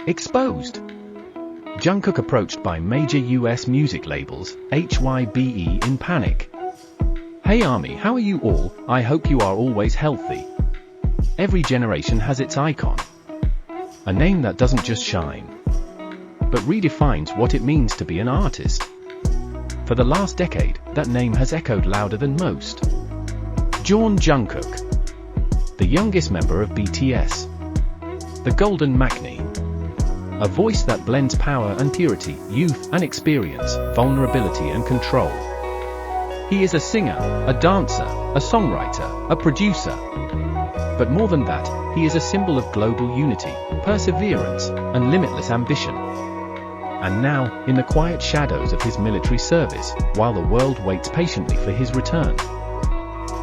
Exposed. Jungkook approached by major US music labels, HYBE in panic. "Hey Army, how are you all? I hope you are always healthy. Every generation has its icon. A name that doesn't just shine, but redefines what it means to be an artist. For the last decade, that name has echoed louder than most. Jungkook, the youngest member of BTS. The Golden Maknae. A voice that blends power and purity, youth and experience, vulnerability and control. He is a singer, a dancer, a songwriter, a producer. But more than that, he is a symbol of global unity, perseverance, and limitless ambition. And now, in the quiet shadows of his military service, while the world waits patiently for his return,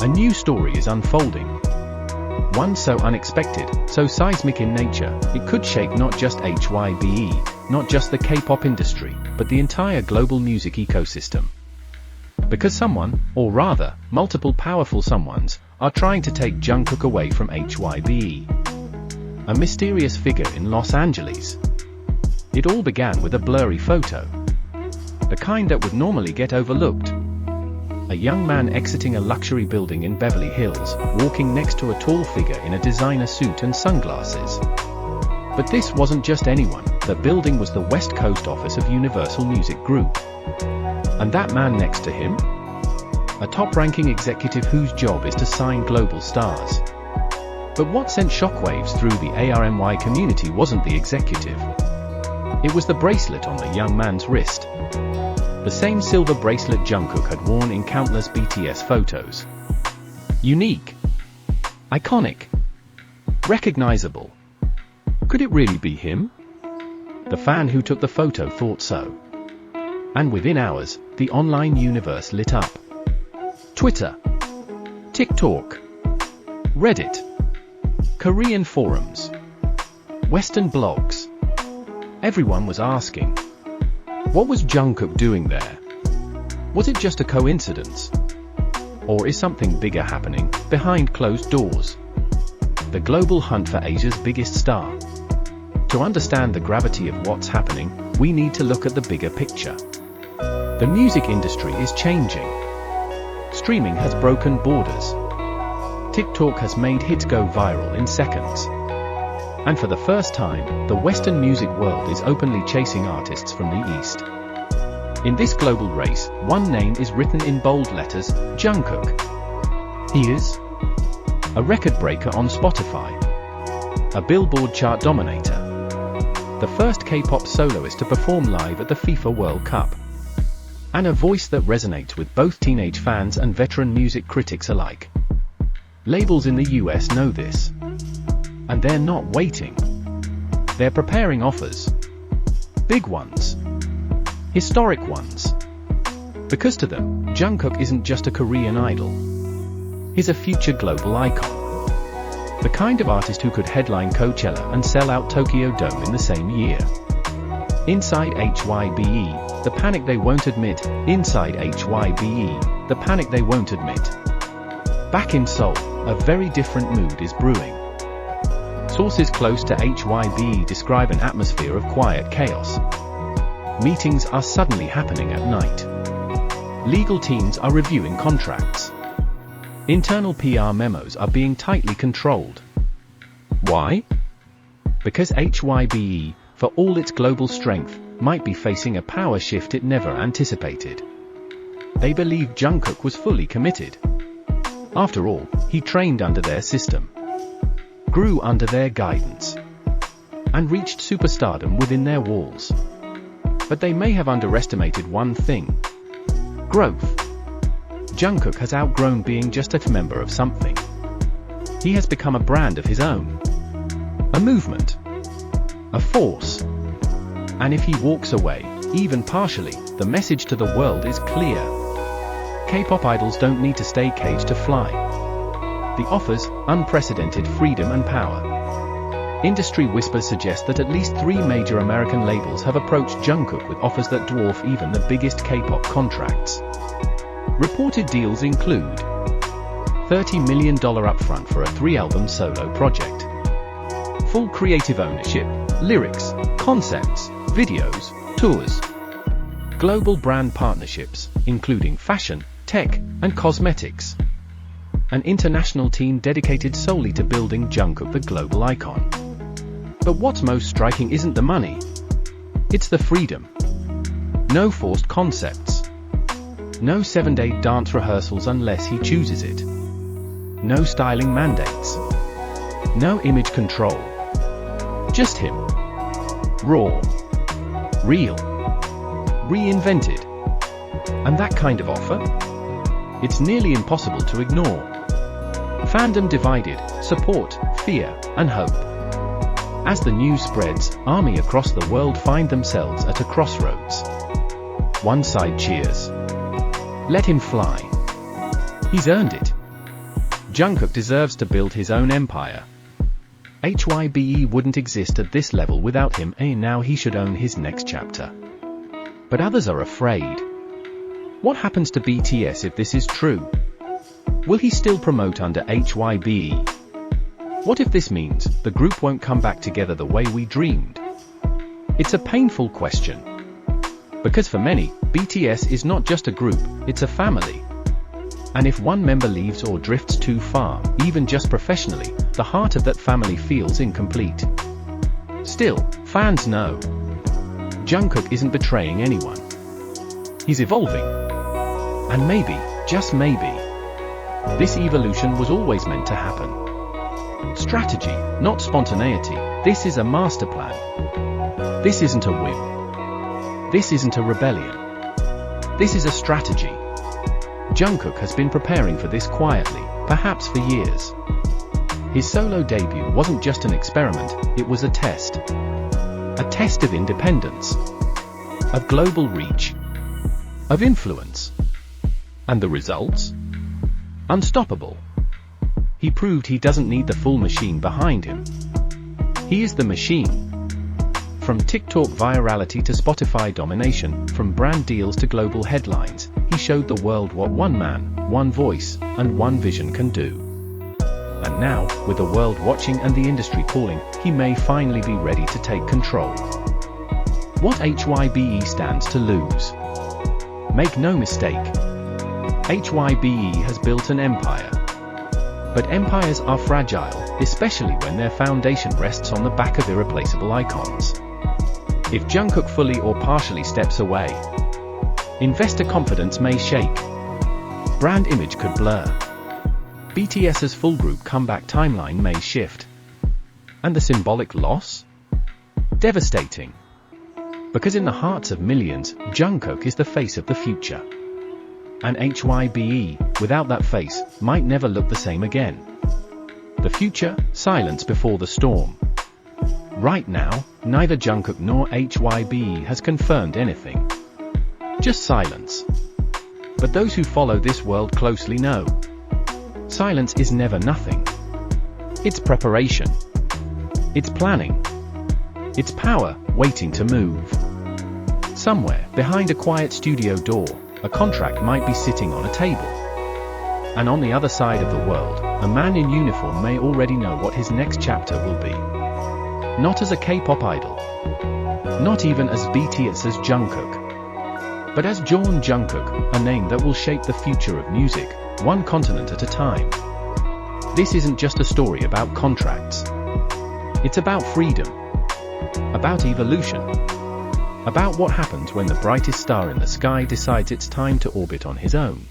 a new story is unfolding. One so unexpected, so seismic in nature, it could shake not just HYBE, not just the K-pop industry, but the entire global music ecosystem. Because someone, or rather, multiple powerful someones, are trying to take Jungkook away from HYBE. A mysterious figure in Los Angeles. It all began with a blurry photo. The kind that would normally get overlooked. A young man exiting a luxury building in Beverly Hills, walking next to a tall figure in a designer suit and sunglasses. But this wasn't just anyone, the building was the West Coast office of Universal Music Group. And that man next to him? A top-ranking executive whose job is to sign global stars. But what sent shockwaves through the ARMY community wasn't the executive. It was the bracelet on the young man's wrist. The same silver bracelet Jungkook had worn in countless BTS photos. Unique. Iconic. Recognizable. Could it really be him? The fan who took the photo thought so. And within hours, the online universe lit up. Twitter, TikTok, Reddit, Korean forums, Western blogs. Everyone was asking, what was Jungkook doing there? Was it just a coincidence? Or is something bigger happening, behind closed doors? The global hunt for Asia's biggest star. To understand the gravity of what's happening, we need to look at the bigger picture. The music industry is changing. Streaming has broken borders. TikTok has made hits go viral in seconds. And for the first time, the Western music world is openly chasing artists from the East. In this global race, one name is written in bold letters, Jungkook. He is a record breaker on Spotify, a Billboard chart dominator, the first K-pop soloist to perform live at the FIFA World Cup, and a voice that resonates with both teenage fans and veteran music critics alike. Labels in the US know this. And they're not waiting. They're preparing offers. Big ones. Historic ones. Because to them, Jungkook isn't just a Korean idol. He's a future global icon. The kind of artist who could headline Coachella and sell out Tokyo Dome in the same year. Inside HYBE, the panic they won't admit. Inside HYBE, the panic they won't admit. Back in Seoul, a very different mood is brewing. Sources close to HYBE describe an atmosphere of quiet chaos. Meetings are suddenly happening at night. Legal teams are reviewing contracts. Internal PR memos are being tightly controlled. Why? Because HYBE, for all its global strength, might be facing a power shift it never anticipated. They believe Jungkook was fully committed. After all, he trained under their system, grew under their guidance, and reached superstardom within their walls. But they may have underestimated one thing: growth. Jungkook has outgrown being just a member of something. He has become a brand of his own. A movement. A force. And if he walks away, even partially, the message to the world is clear. K-pop idols don't need to stay caged to fly. The offers, unprecedented freedom and power. Industry whispers suggest that at least 3 major American labels have approached Jungkook with offers that dwarf even the biggest K-pop contracts. Reported deals include $30 million upfront for a 3-album solo project, full creative ownership, lyrics, concepts, videos, tours, global brand partnerships, including fashion, tech, and cosmetics, an international team dedicated solely to building Jungkook the global icon. But what's most striking isn't the money, it's the freedom. No forced concepts. No 7-day dance rehearsals unless he chooses it. No styling mandates. No image control. Just him. Raw. Real. Reinvented. And that kind of offer? It's nearly impossible to ignore. Fandom divided, support, fear, and hope. As the news spreads, ARMY across the world find themselves at a crossroads. One side cheers. Let him fly. He's earned it. Jungkook deserves to build his own empire. HYBE wouldn't exist at this level without him, and now he should own his next chapter. But others are afraid. What happens to BTS if this is true? Will he still promote under HYBE? What if this means the group won't come back together the way we dreamed? It's a painful question. Because for many, BTS is not just a group, it's a family. And if one member leaves or drifts too far, even just professionally, the heart of that family feels incomplete. Still, fans know Jungkook isn't betraying anyone. He's evolving. And maybe, just maybe, this evolution was always meant to happen. Strategy, not spontaneity. This is a master plan. This isn't a whim. This isn't a rebellion. This is a strategy. Jungkook has been preparing for this quietly, perhaps for years. His solo debut wasn't just an experiment, it was a test. A test of independence, of global reach, of influence. And the results? Unstoppable. He proved he doesn't need the full machine behind him. He is the machine. From TikTok virality to Spotify domination, from brand deals to global headlines, he showed the world what one man, one voice, and one vision can do. And now, with the world watching and the industry calling, he may finally be ready to take control. What HYBE stands to lose? Make no mistake, HYBE has built an empire. But empires are fragile, especially when their foundation rests on the back of irreplaceable icons. If Jungkook fully or partially steps away, investor confidence may shake. Brand image could blur. BTS's full group comeback timeline may shift. And the symbolic loss? Devastating. Because in the hearts of millions, Jungkook is the face of the future. And HYBE, without that face, might never look the same again. The future, silence before the storm. Right now, neither Jungkook nor HYBE has confirmed anything. Just silence. But those who follow this world closely know. Silence is never nothing. It's preparation. It's planning. It's power, waiting to move. Somewhere, behind a quiet studio door, a contract might be sitting on a table. And on the other side of the world, a man in uniform may already know what his next chapter will be. Not as a K-pop idol. Not even as BTS as Jungkook. But as Jungkook, a name that will shape the future of music, one continent at a time. This isn't just a story about contracts. It's about freedom. About evolution. About what happens when the brightest star in the sky decides it's time to orbit on his own.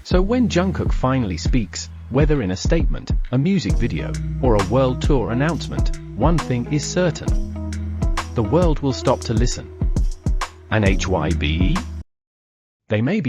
So when Jungkook finally speaks, whether in a statement, a music video, or a world tour announcement, one thing is certain. The world will stop to listen. And HYBE? They may be